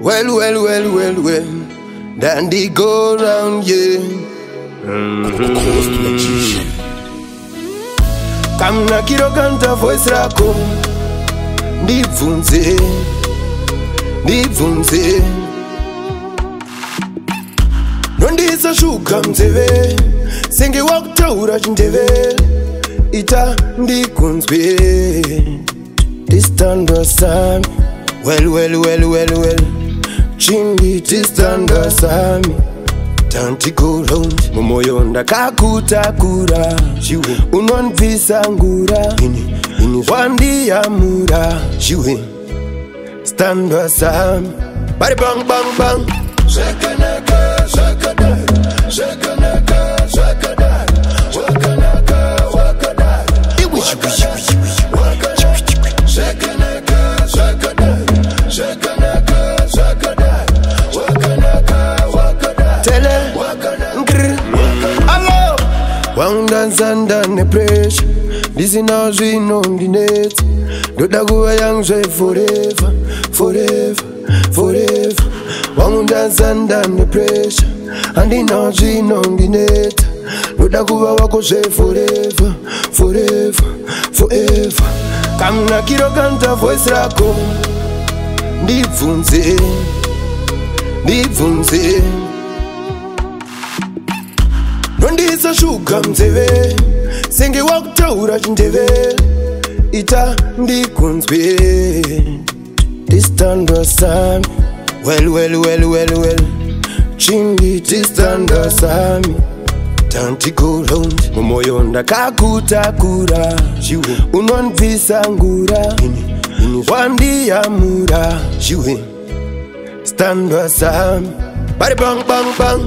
Well, Dandy go round, yeah. Kamna kiro kanta voice rako ndibvunze nondisa shuka mzeve senge wakutaura chindeve ita ndikunzwe Sthandwa Sami. Well, chingi Sthandwa Sami. Tanti go round mumoyo ndakakutakura unondivisa ngura wandiyamura Sthandwa Sami. Bari bang bang bang shakanaka Wandanzanda ne pressure Disi now zvino ndinetsa Ndoda kuva yangzve forever Wandanzanda ne pressure Andina zvino ndinetsa Ndoda kuva wako zve forever Kamna kiro kanta voice rako ndibvunze nondisa shuka mzeve senge wakutaura chindeve ita ndikunzwe Sthandwa Sami. Well, chingi Sthandwa Sami. Tanti go round mumoyo ndakakutakura unondivisa ngura wandiyamura Sthandwa Sami. Bari bang bang bang